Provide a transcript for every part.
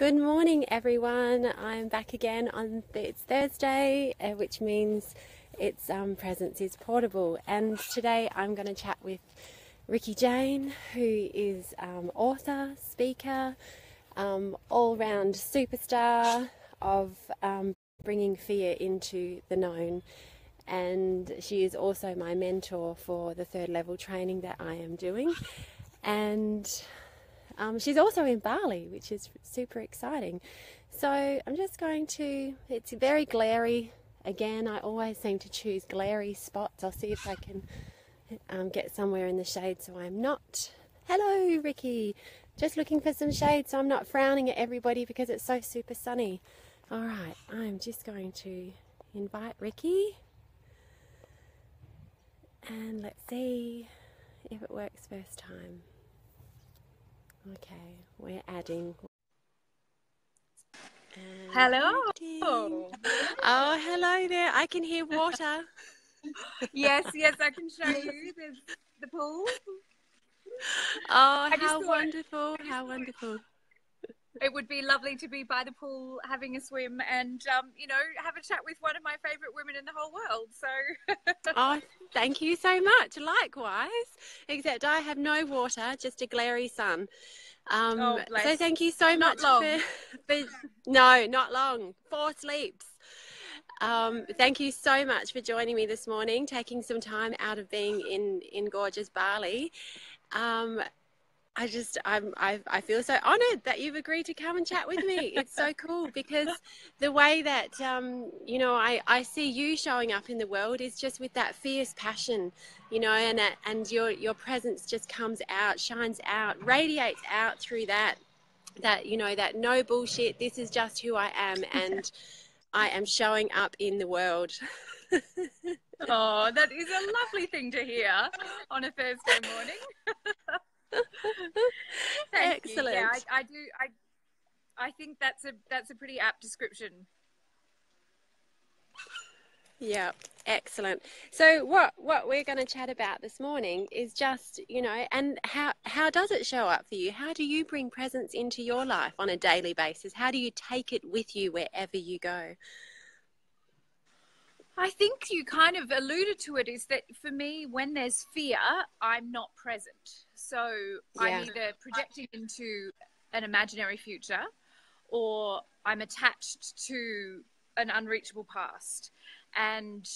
Good morning, everyone. I'm back again on it's Thursday, which means it's Presence is Portable. And today I'm going to chat with Ricci-Jane, who is author, speaker, all-round superstar of bringing fear into the known. And she is also my mentor for the third level training that I am doing. And she's also in Bali, which is super exciting. So I'm just going to, it's very glary. Again, I always seem to choose glary spots. I'll see if I can get somewhere in the shade so I'm not... Hello, Ricky. Just looking for some shade so I'm not frowning at everybody because it's so super sunny. All right, I'm just going to invite Ricky. And let's see if it works first time. Okay, we're adding. Hello. Oh, hello there. I can hear water. Yes, I can show you. There's the pool. Oh, how wonderful, how wonderful. It would be lovely to be by the pool having a swim and, have a chat with one of my favourite women in the whole world. So. Oh, thank you so much. Likewise, except I have no water, just a glary sun. So thank you so much for no, not long. 4 sleeps. Thank you so much for joining me this morning, taking some time out of being in gorgeous Bali. I feel so honoured that you've agreed to come and chat with me. It's so cool because the way that, I see you showing up in the world is just with that fierce passion, and your presence just comes out, shines out, radiates out through that no bullshit, this is just who I am and I am showing up in the world. Oh, that is a lovely thing to hear on a Thursday morning. Excellent. You. Yeah, I think that's a pretty apt description. Yeah, excellent. So what we're going to chat about this morning is just, and how does it show up for you? How do you bring presence into your life on a daily basis? How do you take it with you wherever you go? I think you kind of alluded to it, is that for me, when there's fear, I'm not present. So I'm either projecting into an imaginary future or I'm attached to an unreachable past. And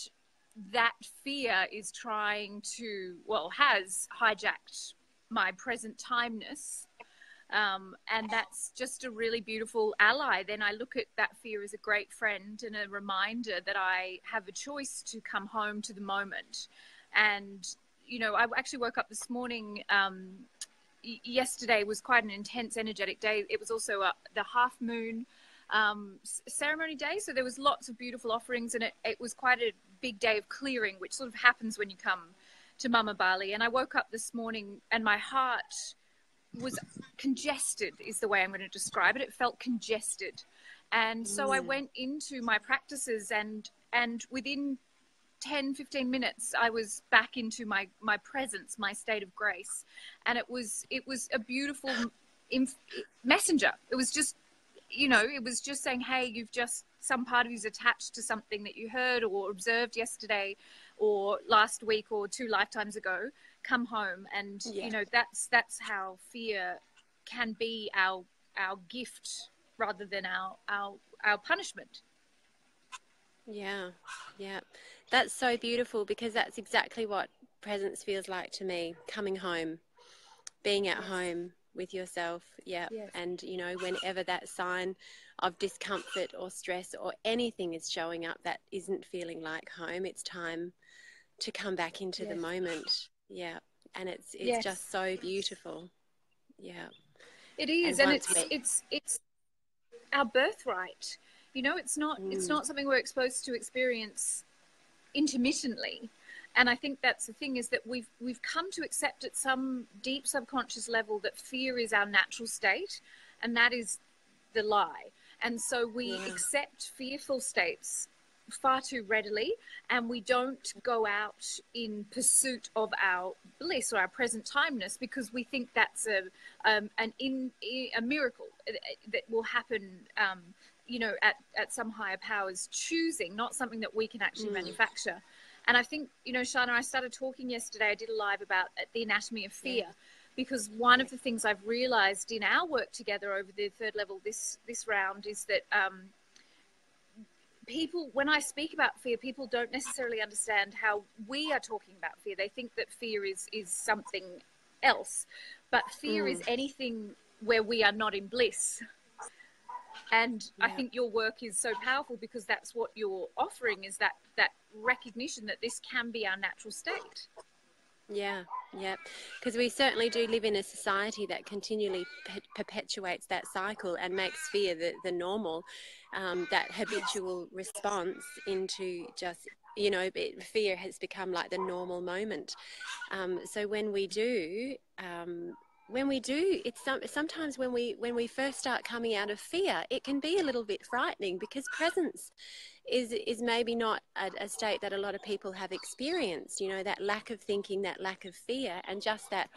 that fear is has hijacked my present timeness. And that's just a really beautiful ally. Then I look at that fear as a great friend and a reminder that I have a choice to come home to the moment. And, I actually woke up this morning. Yesterday was quite an intense, energetic day. It was also the half moon ceremony day. So there was lots of beautiful offerings, and it was quite a big day of clearing, which sort of happens when you come to Mama Bali. And I woke up this morning and my heart was congested, is the way I'm going to describe it. It felt congested. And so I went into my practices and within 10, 15 minutes, I was back into my presence, my state of grace. And it was a beautiful messenger. It was just, it was just saying, hey, some part of you's attached to something that you heard or observed yesterday or last week or 2 lifetimes ago. Come home. And that's how fear can be our gift rather than our punishment. Yeah That's so beautiful, because that's exactly what presence feels like to me. Coming home, being at home with yourself. And whenever that sign of discomfort or stress or anything is showing up that isn't feeling like home, it's time to come back into the moment. And it's just so beautiful. It is, and it's our birthright. It's not something we're exposed to experience intermittently. And I think that's the thing, is that we've come to accept at some deep subconscious level that fear is our natural state, and that is the lie. And so we accept fearful states far too readily, and we don't go out in pursuit of our bliss or our present timeness, because we think that's a miracle. that will happen, you know, at some higher powers choosing, not something that we can actually manufacture. And I think, you know, Sharna, I started talking yesterday, I did a live about the anatomy of fear, because one of the things I've realized in our work together over the third level this round is that people, when I speak about fear, people don't necessarily understand how we are talking about fear. They think that fear is something else, but fear is anything where we are not in bliss. And I think your work is so powerful because that's what you're offering, is that recognition that this can be our natural state. Yeah, because we certainly do live in a society that continually perpetuates that cycle and makes fear the normal, that habitual response into just, you know, fear has become like the normal moment. So when we do, it's sometimes when we first start coming out of fear, it can be a little bit frightening, because presence is maybe not a state that a lot of people have experienced, you know, that lack of thinking, that lack of fear, and just that,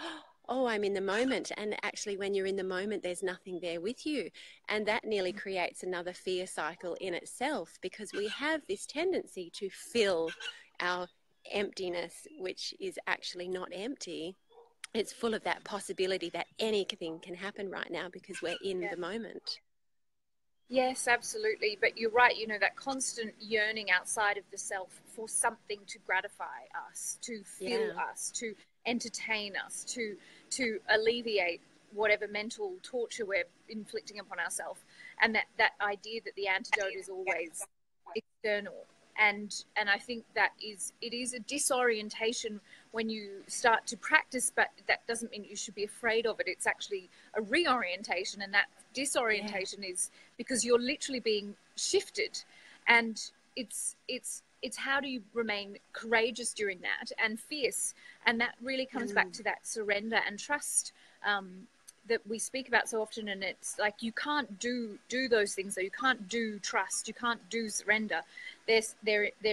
oh, I'm in the moment. And actually, when you're in the moment, there's nothing there with you. And that nearly creates another fear cycle in itself, because we have this tendency to fill our emptiness, which is actually not empty. It's full of that possibility that anything can happen right now because we're in the moment. Yes, absolutely. But you're right, you know, that constant yearning outside of the self for something to gratify us, to fill us, to entertain us, to alleviate whatever mental torture we're inflicting upon ourselves. And that idea that the antidote is always external. And I think it is a disorientation when you start to practice, but that doesn't mean you should be afraid of it. It's actually a reorientation, and that disorientation is because you're literally being shifted. And it's how do you remain courageous during that and fierce? And that really comes back to that surrender and trust that we speak about so often. And it's like, you can't do those things, though. You can't do trust, you can't do surrender. There's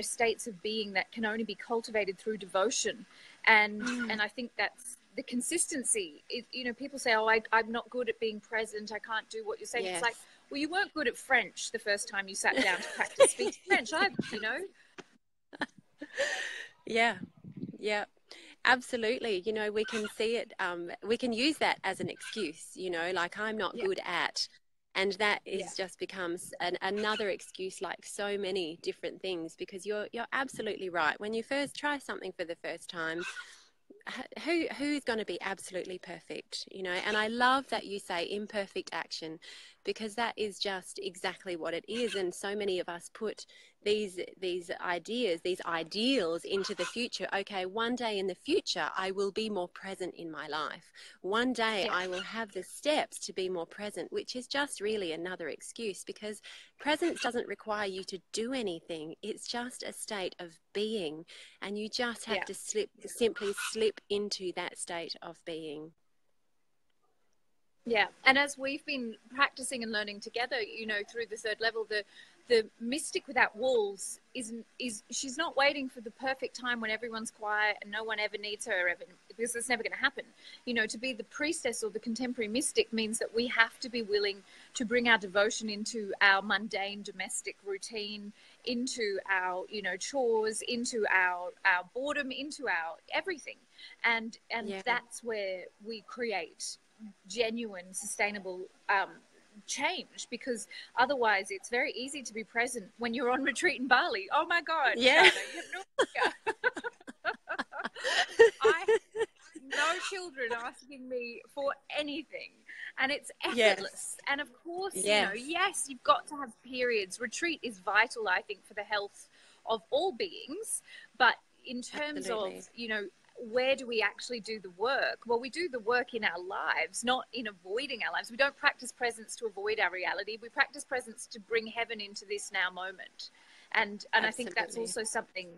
states of being that can only be cultivated through devotion. And I think that's the consistency. You know, people say, oh, I'm not good at being present, I can't do what you're saying. It's like, well, you weren't good at French the first time you sat down to practice speaking French either, you know. Yeah, absolutely. You know, we can see it, we can use that as an excuse, you know, like, I'm not good at, and that is just becomes another excuse, like so many different things, because you're absolutely right. When you first try something for the first time, who's going to be absolutely perfect, you know? And I love that you say imperfect action, because that is just exactly what it is. And so many of us put these ideas, these ideals into the future. Okay, one day in the future I will be more present in my life, one day I will have the steps to be more present, which is just really another excuse, because presence doesn't require you to do anything. It's just a state of being, and you just have to simply slip into that state of being. Yeah, and as we've been practicing and learning together, you know, through the third level, the mystic without walls she's not waiting for the perfect time when everyone's quiet and no one ever needs her ever, because it's never going to happen. You know, to be the priestess or the contemporary mystic means that we have to be willing to bring our devotion into our mundane domestic routine, into our, you know, chores, into our boredom, into our everything, and that's where we create genuine, sustainable change, because otherwise it's very easy to be present when you're on retreat in Bali. Oh my God. Yeah. Sharna, you have no idea. I have no children asking me for anything, and it's effortless. And of course, you know, yes, you've got to have periods. Retreat is vital, I think, for the health of all beings. But in terms of, you know, where do we actually do the work? Well, we do the work in our lives, not in avoiding our lives. We don't practice presence to avoid our reality. We practice presence to bring heaven into this now moment. And I think that's also something,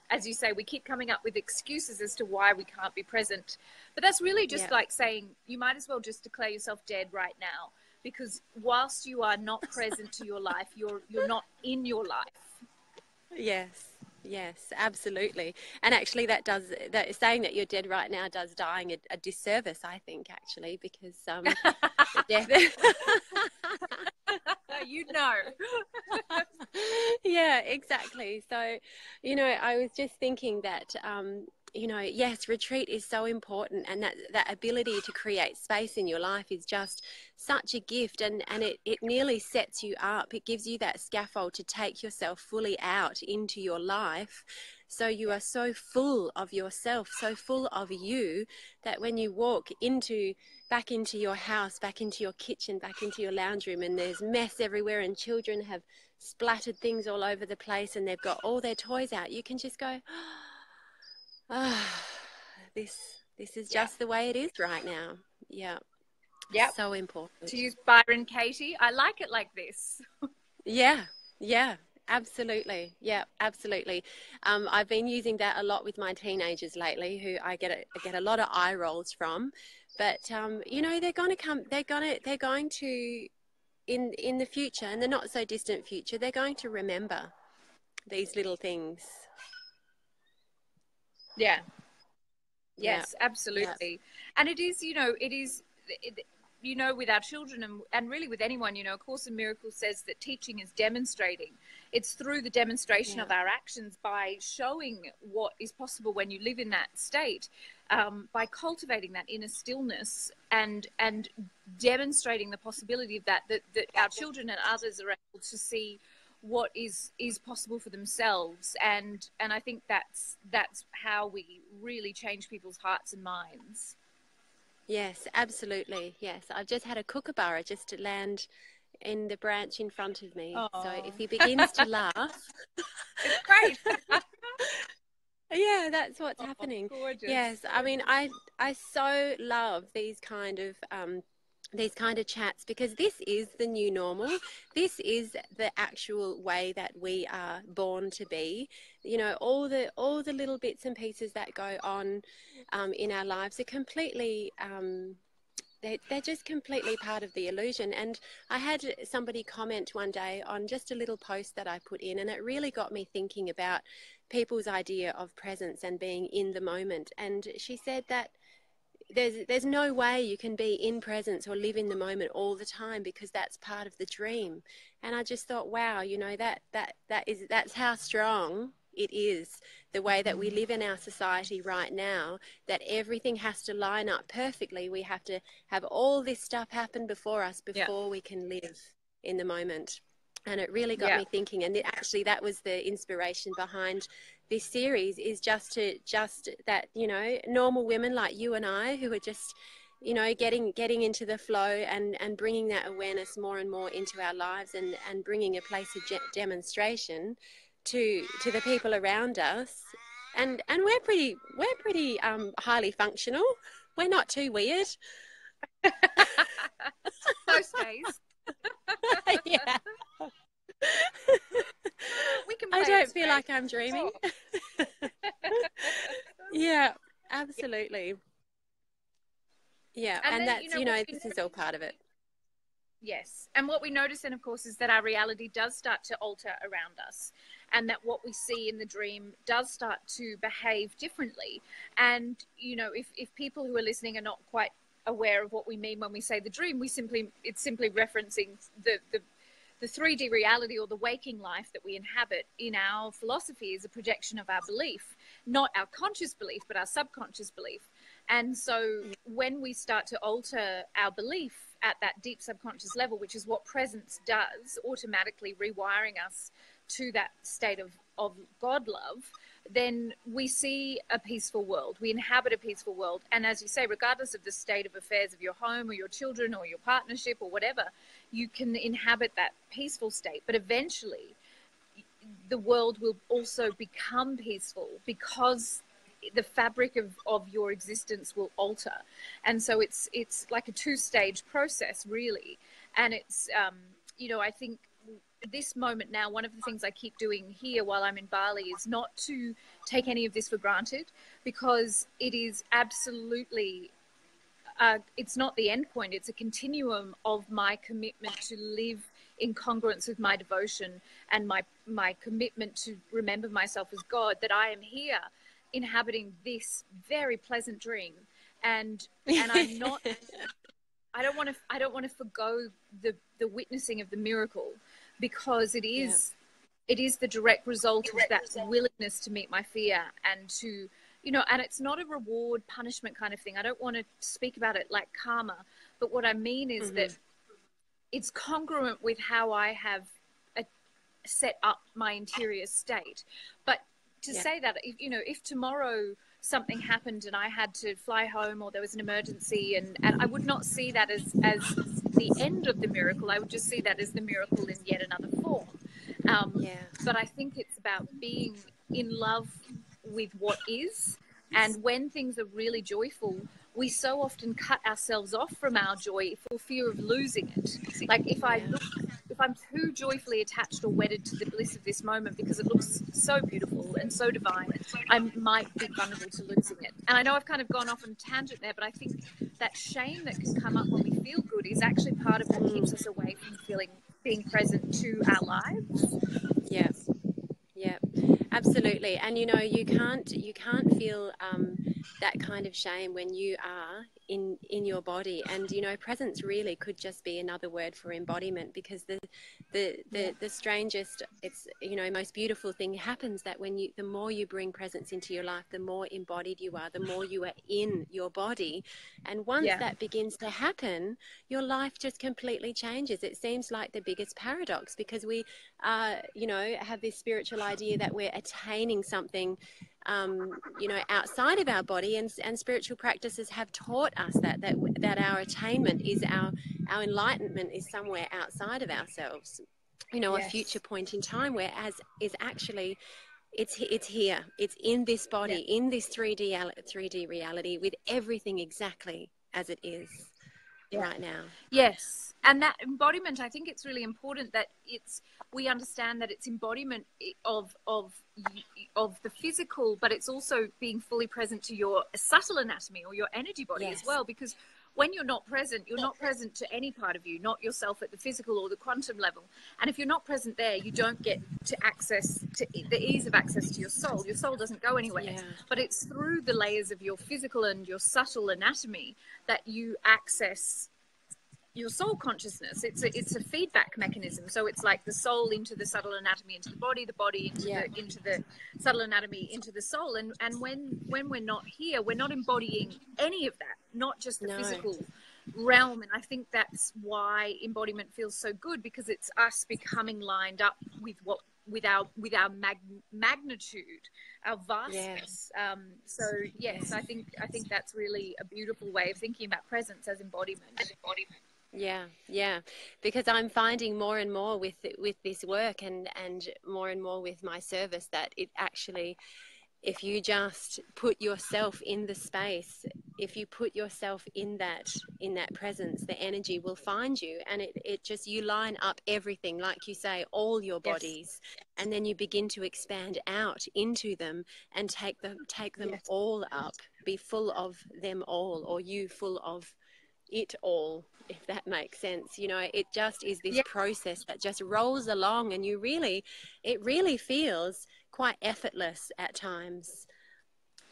as you say, we keep coming up with excuses as to why we can't be present. But that's really just like saying, you might as well just declare yourself dead right now, because whilst you are not present to your life, you're not in your life. Yes, absolutely. And actually that saying that you're dead right now does dying a disservice, I think, actually, because death You know. Yeah, exactly. So, I was just thinking that, yes, retreat is so important, and that ability to create space in your life is just such a gift, and it nearly sets you up. It gives you that scaffold to take yourself fully out into your life. So you are so full of yourself, so full of you, that when you walk back into your house, back into your kitchen, back into your lounge room, and there's mess everywhere and children have splattered things all over the place and they've got all their toys out, you can just go, ah, this is just the way it is right now. Yeah. Yep. So important. To use Byron Katie, I like it like this. Yeah, absolutely. Yeah, absolutely. I've been using that a lot with my teenagers lately, who I get a lot of eye rolls from, but they're going to in the future, in the not so distant future, they're going to remember these little things. Yeah. Yeah. Yes, absolutely. Yeah. And it is, with our children and really with anyone, A Course in Miracles says that teaching is demonstrating. It's through the demonstration of our actions, by showing what is possible when you live in that state, by cultivating that inner stillness and demonstrating the possibility of that our children and others are able to see what is possible for themselves, and I think that's how we really change people's hearts and minds. Yes, absolutely. Yes, I've just had a kookaburra just land in the branch in front of me. Aww. So if he begins to laugh, it's great. Yeah, that's what's happening. Gorgeous. Yes, I mean, I so love these kind of chats, because this is the new normal. This is the actual way that we are born to be. All the little bits and pieces that go on in our lives are completely they're just completely part of the illusion. And I had somebody comment one day on just a little post that I put in, and it really got me thinking about people's idea of presence and being in the moment. And she said that there's no way you can be in presence or live in the moment all the time, because that's part of the dream. And I just thought, wow, that's how strong it is, the way that we live in our society right now, that everything has to line up perfectly. We have to have all this stuff happen before us before we can live in the moment. And it really got me thinking. And actually, that was the inspiration behind this series, is just that, normal women like you and I, who are just, getting into the flow and bringing that awareness more and more into our lives, and bringing a place of demonstration to the people around us. And we're pretty highly functional. We're not too weird. Most days. Yeah. We can I don't feel like I'm dreaming. Yeah, absolutely. Yeah, and that's, this is all part of it. Yes. And what we notice then, of course, is that our reality does start to alter around us, and that what we see in the dream does start to behave differently. And, if people who are listening are not quite aware of what we mean when we say the dream, it's simply referencing the 3D reality, or the waking life that we inhabit in our philosophy, is a projection of our belief, not our conscious belief, but our subconscious belief. And so when we start to alter our belief at that deep subconscious level, which is what presence does, automatically rewiring us to that state of God love, then we see a peaceful world. We inhabit a peaceful world. And as you say, regardless of the state of affairs of your home or your children or your partnership or whatever, you can inhabit that peaceful state. But eventually, the world will also become peaceful, because the fabric of your existence will alter. And so it's like a two-stage process, really. And it's, I think this moment now, one of the things I keep doing here while I'm in Bali is not to take any of this for granted, because it is absolutely, it's not the end point. It's a continuum of my commitment to live in congruence with my devotion and my commitment to remember myself as God, that I am here inhabiting this very pleasant dream. And I'm not I don't want to forgo the witnessing of the miracle, because Yeah. it is the direct result of that willingness to meet my fear and to, you know, and it's not a reward punishment kind of thing. I don't want to speak about it like karma, but what I mean is Mm-hmm. that it's congruent with how I have set up my interior state. But to Yeah. say that, if, you know, if tomorrow something happened and I had to fly home, or there was an emergency, and I would not see that as the end of the miracle. I would just see that as the miracle in yet another form. Yeah. But I think it's about being in love with what is. And when things are really joyful, we so often cut ourselves off from our joy for fear of losing it. Like if I'm too joyfully attached or wedded to the bliss of this moment because it looks so beautiful and so divine, I might be vulnerable to losing it. And I know I've kind of gone off on a tangent there, but I think that shame that can come up when we feel good is actually part of what keeps us away from being present to our lives. Yeah. Yeah, absolutely. And you know, you can't feel that kind of shame when you are in your body. And you know, presence really could just be another word for embodiment, because the strangest, it's, you know, most beautiful thing happens, that when the more you bring presence into your life, the more embodied you are, the more you are in your body. And once that begins to happen, your life just completely changes. It seems like the biggest paradox, because we you know, have this spiritual idea that we're attaining something, you know, outside of our body, and spiritual practices have taught us that our attainment is our enlightenment is somewhere outside of ourselves, you know, a future point in time, whereas is actually it's here, it's in this body, in this 3D reality, with everything exactly as it is right now. Yes. And that embodiment, I think it's really important that we understand that it's embodiment of the physical, but it's also being fully present to your subtle anatomy or your energy body as well. Because when you're not present to any part of you, not yourself at the physical or the quantum level. And if you're not present there, you don't get to the ease of access to your soul. Your soul doesn't go anywhere. Yeah. But it's through the layers of your physical and your subtle anatomy that you access your soul consciousness. It's a feedback mechanism. So it's like the soul into the subtle anatomy into the body into the subtle anatomy into the soul. And when we're not here, we're not embodying any of that, not just the physical realm. And I think that's why embodiment feels so good, because it's us becoming lined up with our magnitude, our vastness. So yes, I think that's really a beautiful way of thinking about presence as embodiment. Yeah, because I'm finding more and more with this work, and more and more with my service, that it actually, if you just put yourself in the space, if you put yourself in that presence, the energy will find you, and it just, you line up everything, like you say, all your bodies, and then you begin to expand out into them and take them all up, be full of them all, or you full of it all, if that makes sense. You know, it just is this process that just rolls along, and it really feels quite effortless at times.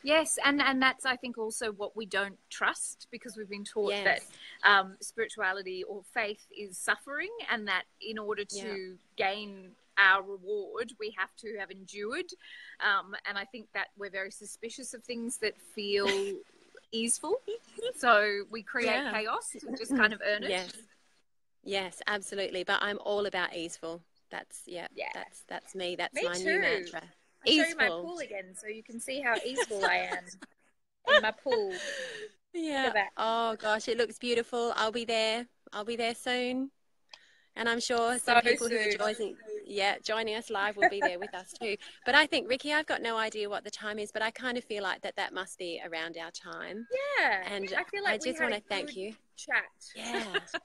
Yes, and that's, I think, also what we don't trust, because we've been taught that spirituality or faith is suffering, and that in order to gain our reward, we have to have endured. And I think that we're very suspicious of things that feel easeful, so we create chaos to just kind of earn it. Yes, absolutely. But I'm all about easeful. That's that's me. That's my new mantra. I'll show you my pool again, so you can see how easeful I am in my pool. Yeah. Oh gosh, it looks beautiful. I'll be there soon. And I'm sure some people who are joining us live will be there with us too. But I think, Ricci, I've got no idea what the time is, but I kind of feel like that must be around our time. Yeah. And I feel like I just want to thank you. Chat.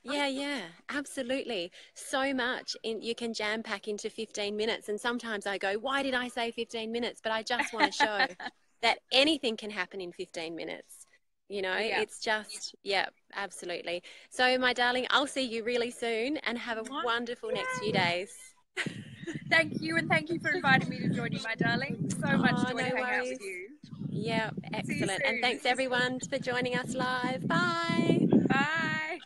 Yeah, absolutely. So much. You can jam pack into 15 minutes. And sometimes I go, why did I say 15 minutes? But I just want to show that anything can happen in 15 minutes. You know, it's just, absolutely. So, my darling, I'll see you really soon, and have a wonderful next few days. Thank you, and thank you for inviting me to join you, my darling. So much joy to hang out with you. Yeah, excellent. And thanks everyone for joining us live. Bye. Bye.